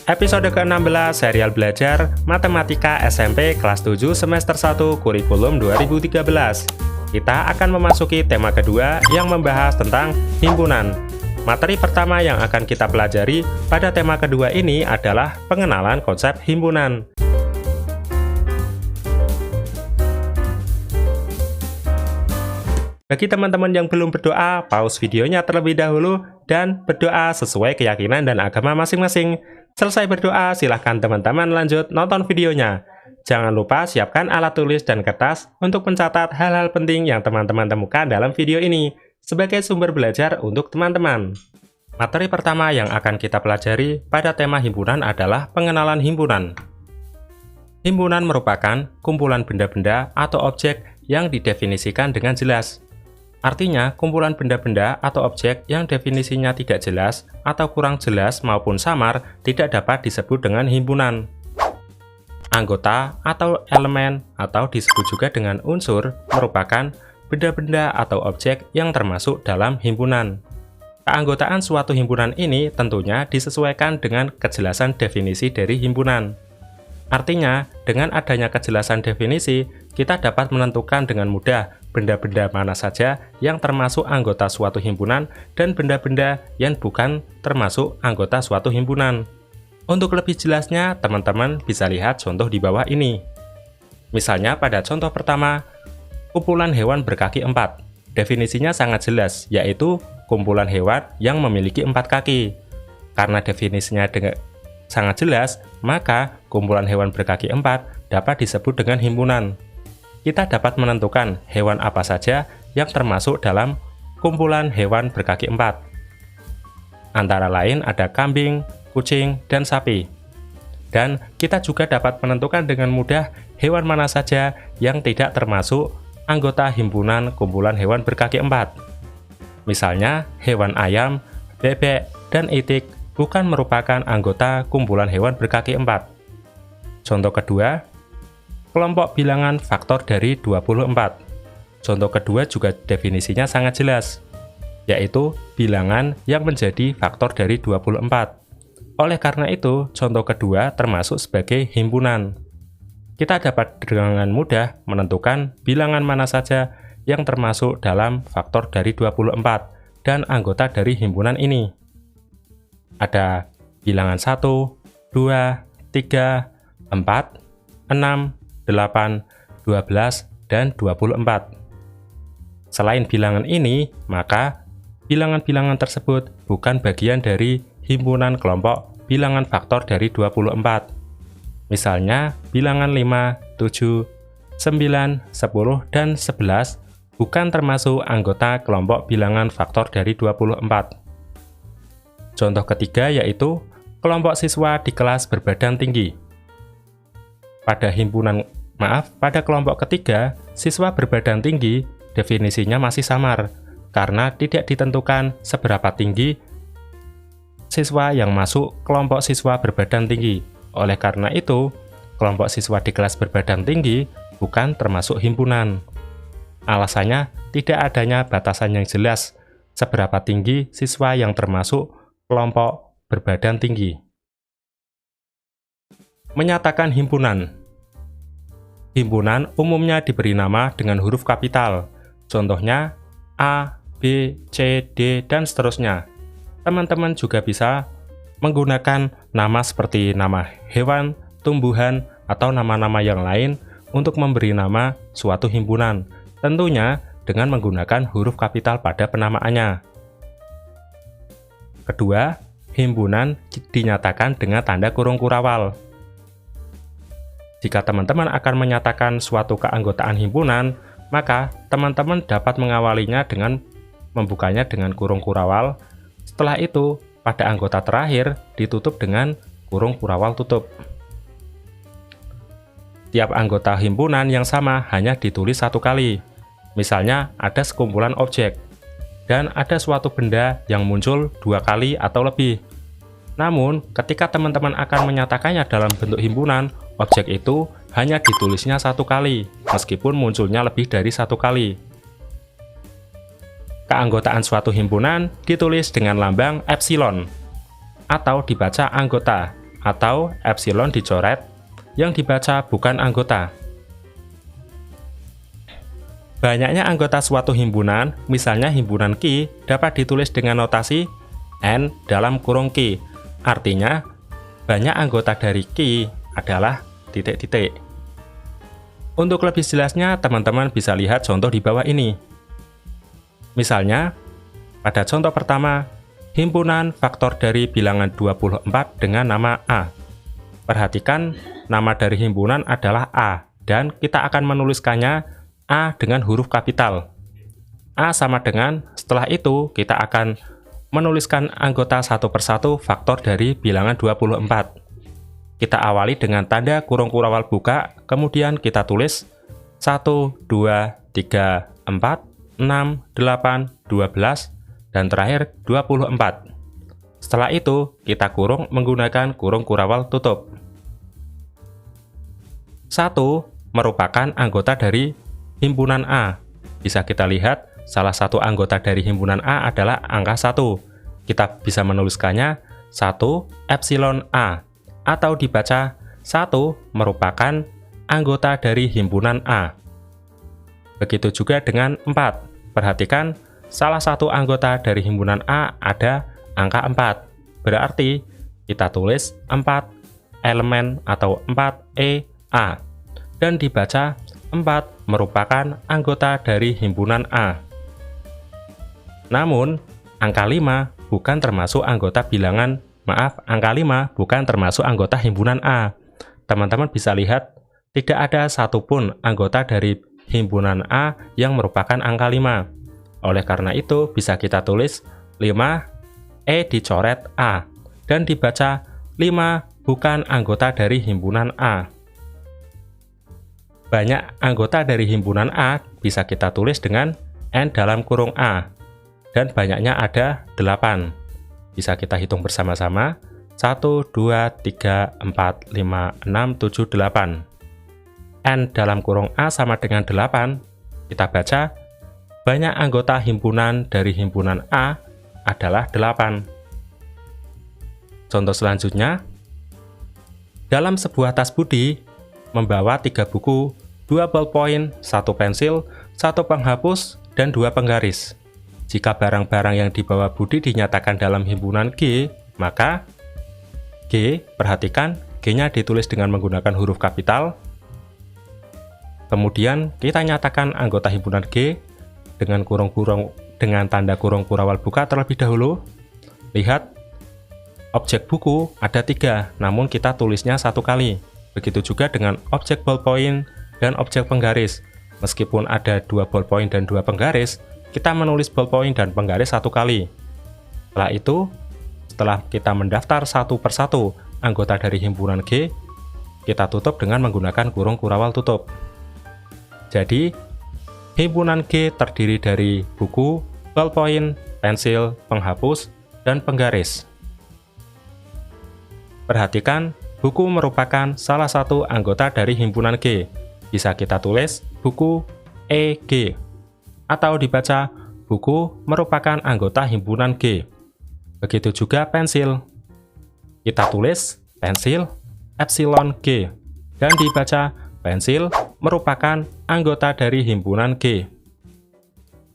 Episode ke-16 serial belajar Matematika SMP kelas 7 semester 1 kurikulum 2013. Kita akan memasuki tema kedua yang membahas tentang himpunan. Materi pertama yang akan kita pelajari pada tema kedua ini adalah pengenalan konsep himpunan. Bagi teman-teman yang belum berdoa, pause videonya terlebih dahulu dan berdoa sesuai keyakinan dan agama masing-masing. Selesai berdoa, silahkan teman-teman lanjut nonton videonya. Jangan lupa siapkan alat tulis dan kertas untuk mencatat hal-hal penting yang teman-teman temukan dalam video ini sebagai sumber belajar untuk teman-teman. Materi pertama yang akan kita pelajari pada tema himpunan adalah pengenalan himpunan. Himpunan merupakan kumpulan benda-benda atau objek yang didefinisikan dengan jelas. Artinya, kumpulan benda-benda atau objek yang definisinya tidak jelas atau kurang jelas maupun samar tidak dapat disebut dengan himpunan. Anggota atau elemen atau disebut juga dengan unsur merupakan benda-benda atau objek yang termasuk dalam himpunan. Keanggotaan suatu himpunan ini tentunya disesuaikan dengan kejelasan definisi dari himpunan. Artinya, dengan adanya kejelasan definisi, kita dapat menentukan dengan mudah benda-benda mana saja yang termasuk anggota suatu himpunan dan benda-benda yang bukan termasuk anggota suatu himpunan. Untuk lebih jelasnya, teman-teman bisa lihat contoh di bawah ini. Misalnya pada contoh pertama, kumpulan hewan berkaki 4. Definisinya sangat jelas, yaitu kumpulan hewan yang memiliki 4 kaki. Karena definisinya sangat jelas, maka kumpulan hewan berkaki 4 dapat disebut dengan himpunan. Kita dapat menentukan hewan apa saja yang termasuk dalam kumpulan hewan berkaki 4. Antara lain ada kambing, kucing, dan sapi. Dan kita juga dapat menentukan dengan mudah hewan mana saja yang tidak termasuk anggota himpunan kumpulan hewan berkaki 4. Misalnya, hewan ayam, bebek, dan itik bukan merupakan anggota kumpulan hewan berkaki 4. Contoh kedua, kelompok bilangan faktor dari 24. Contoh kedua juga definisinya sangat jelas, yaitu bilangan yang menjadi faktor dari 24. Oleh karena itu, contoh kedua termasuk sebagai himpunan. Kita dapat dengan mudah menentukan bilangan mana saja yang termasuk dalam faktor dari 24 dan anggota dari himpunan ini. Ada bilangan 1, 2, 3, 4, 6, 8, 12, dan 24. Selain bilangan ini, maka bilangan-bilangan tersebut bukan bagian dari himpunan kelompok bilangan faktor dari 24. Misalnya, bilangan 5, 7, 9, 10, dan 11 bukan termasuk anggota kelompok bilangan faktor dari 24. Contoh ketiga yaitu kelompok siswa di kelas berbadan tinggi. Pada kelompok ketiga, siswa berbadan tinggi definisinya masih samar, karena tidak ditentukan seberapa tinggi siswa yang masuk kelompok siswa berbadan tinggi. Oleh karena itu, kelompok siswa di kelas berbadan tinggi bukan termasuk himpunan. Alasannya, tidak adanya batasan yang jelas seberapa tinggi siswa yang termasuk kelompok berbadan tinggi. Menyatakan himpunan. Himpunan umumnya diberi nama dengan huruf kapital, contohnya A, B, C, D, dan seterusnya. Teman-teman juga bisa menggunakan nama seperti nama hewan, tumbuhan, atau nama-nama yang lain untuk memberi nama suatu himpunan, tentunya dengan menggunakan huruf kapital pada penamaannya. Kedua, himpunan dinyatakan dengan tanda kurung kurawal. Jika teman-teman akan menyatakan suatu keanggotaan himpunan, maka teman-teman dapat mengawalinya dengan membukanya dengan kurung kurawal. Setelah itu, pada anggota terakhir ditutup dengan kurung kurawal tutup. Tiap anggota himpunan yang sama hanya ditulis satu kali. Misalnya, ada sekumpulan objek, dan ada suatu benda yang muncul 2 kali atau lebih. Namun, ketika teman-teman akan menyatakannya dalam bentuk himpunan, objek itu hanya ditulisnya 1 kali, meskipun munculnya lebih dari 1 kali. Keanggotaan suatu himpunan ditulis dengan lambang epsilon, atau dibaca anggota, atau epsilon dicoret yang dibaca bukan anggota. Banyaknya anggota suatu himpunan, misalnya himpunan Q, dapat ditulis dengan notasi N dalam kurung Q. Artinya, banyak anggota dari Q adalah titik-titik. Untuk lebih jelasnya, teman-teman bisa lihat contoh di bawah ini. Misalnya, pada contoh pertama, himpunan faktor dari bilangan 24 dengan nama A. Perhatikan, nama dari himpunan adalah A, dan kita akan menuliskannya A dengan huruf kapital. A sama dengan, setelah itu kita akan menuliskan anggota satu persatu faktor dari bilangan 24. Kita awali dengan tanda kurung kurawal buka, kemudian kita tulis 1, 2, 3, 4, 6, 8, 12, dan terakhir 24. Setelah itu, kita kurung menggunakan kurung kurawal tutup. 1 merupakan anggota dari himpunan A. Bisa kita lihat, salah satu anggota dari himpunan A adalah angka 1. Kita bisa menuliskannya 1 epsilon A, atau dibaca 1 merupakan anggota dari himpunan A. Begitu juga dengan 4. Perhatikan, salah satu anggota dari himpunan A ada angka 4. Berarti, kita tulis 4 elemen atau 4EA. Dan dibaca 4 merupakan anggota dari himpunan A. Namun, angka 5 bukan termasuk anggota bilangan, angka 5 bukan termasuk anggota himpunan A. Teman-teman bisa lihat, tidak ada satupun anggota dari himpunan A yang merupakan angka 5. Oleh karena itu, bisa kita tulis 5 E dicoret A, dan dibaca 5 bukan anggota dari himpunan A. Banyak anggota dari himpunan A bisa kita tulis dengan N dalam kurung A, dan banyaknya ada 8. Bisa kita hitung bersama-sama, 1, 2, 3, 4, 5, 6, 7, 8. N dalam kurung A sama dengan 8, kita baca banyak anggota himpunan dari himpunan A adalah 8. Contoh selanjutnya, dalam sebuah tas Budi membawa 3 buku, 2 ballpoint, 1 pensil, 1 penghapus, dan 2 penggaris. Jika barang-barang yang dibawa Budi dinyatakan dalam himpunan G, maka G, perhatikan, G-nya ditulis dengan menggunakan huruf kapital. Kemudian kita nyatakan anggota himpunan G dengan tanda kurung kurawal buka terlebih dahulu. Lihat, objek buku ada 3, namun kita tulisnya 1 kali. Begitu juga dengan objek ballpoint dan objek penggaris. Meskipun ada 2 ballpoint dan 2 penggaris, kita menulis ballpoint dan penggaris 1 kali. Setelah itu, setelah kita mendaftar satu persatu anggota dari himpunan G, kita tutup dengan menggunakan kurung kurawal tutup. Jadi, himpunan G terdiri dari buku, ballpoint, pensil, penghapus, dan penggaris. Perhatikan, buku merupakan salah satu anggota dari himpunan G. Bisa kita tulis buku EG, atau dibaca buku merupakan anggota himpunan G. Begitu juga pensil. Kita tulis pensil epsilon G, dan dibaca pensil merupakan anggota dari himpunan G.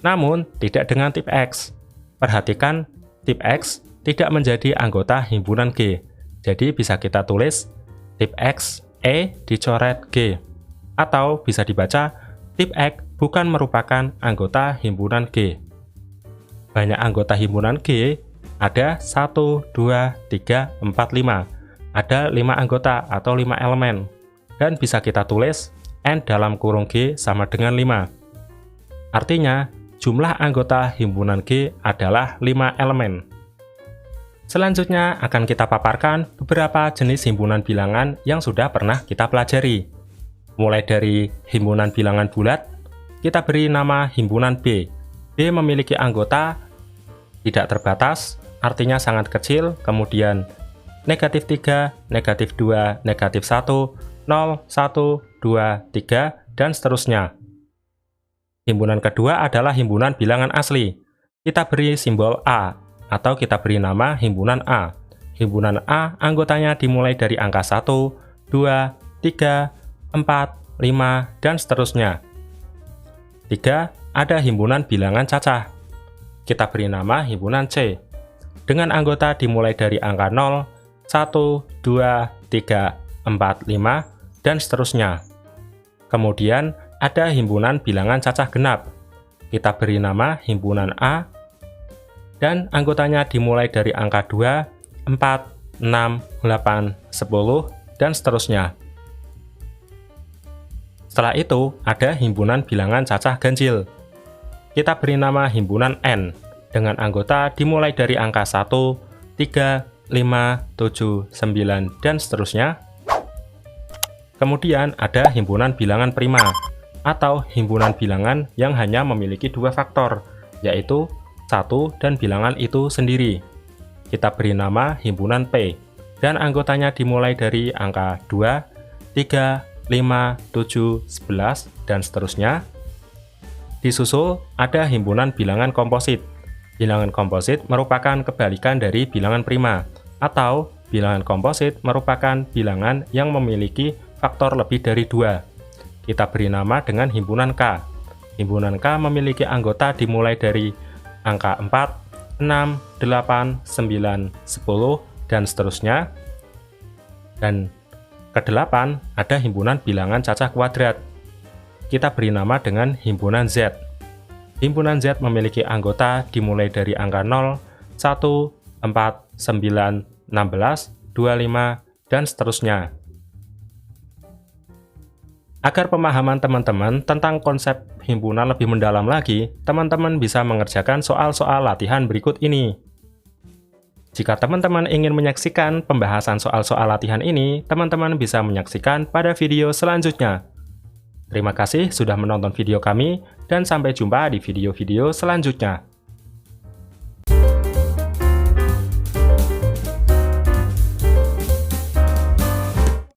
Namun, tidak dengan tip X. Perhatikan, tip X tidak menjadi anggota himpunan G. Jadi bisa kita tulis tip X E dicoret G. Atau bisa dibaca tip X bukan merupakan anggota himpunan G. Banyak anggota himpunan G ada 1, 2, 3, 4, 5. Ada 5 anggota atau 5 elemen. Dan bisa kita tulis N dalam kurung G sama dengan 5. Artinya, jumlah anggota himpunan G adalah 5 elemen. Selanjutnya akan kita paparkan beberapa jenis himpunan bilangan yang sudah pernah kita pelajari. Mulai dari himpunan bilangan bulat, kita beri nama himpunan B. B memiliki anggota tidak terbatas, artinya sangat kecil, kemudian negatif 3, negatif 2, negatif 1, 0, 1, 2, 3, dan seterusnya. Himpunan kedua adalah himpunan bilangan asli. Kita beri simbol A, atau kita beri nama himpunan A. Himpunan A anggotanya dimulai dari angka 1, 2, 3, 4, 5, dan seterusnya. 3. Ada himpunan bilangan cacah. Kita beri nama himpunan C, dengan anggota dimulai dari angka 0, 1, 2, 3, 4, 5, dan seterusnya. Kemudian ada himpunan bilangan cacah genap. Kita beri nama himpunan A, dan anggotanya dimulai dari angka 2, 4, 6, 8, 10, dan seterusnya. Setelah itu, ada himpunan bilangan cacah ganjil. Kita beri nama himpunan N, dengan anggota dimulai dari angka 1, 3, 5, 7, 9, dan seterusnya. Kemudian ada himpunan bilangan prima, atau himpunan bilangan yang hanya memiliki dua faktor, yaitu 1 dan bilangan itu sendiri. Kita beri nama himpunan P, dan anggotanya dimulai dari angka 2, 3, 5, 7, 11, dan seterusnya. Disusul ada himpunan bilangan komposit. Bilangan komposit merupakan kebalikan dari bilangan prima, atau bilangan komposit merupakan bilangan yang memiliki faktor lebih dari 2. Kita beri nama dengan himpunan K. Himpunan K memiliki anggota dimulai dari angka 4, 6, 8, 9, 10, dan seterusnya. Dan ke-8 ada himpunan bilangan cacah kuadrat. Kita beri nama dengan himpunan Z. Himpunan Z memiliki anggota dimulai dari angka 0, 1, 4, 9, 16, 25, dan seterusnya. Agar pemahaman teman-teman tentang konsep himpunan lebih mendalam lagi, teman-teman bisa mengerjakan soal-soal latihan berikut ini. Jika teman-teman ingin menyaksikan pembahasan soal-soal latihan ini, teman-teman bisa menyaksikan pada video selanjutnya. Terima kasih sudah menonton video kami, dan sampai jumpa di video-video selanjutnya.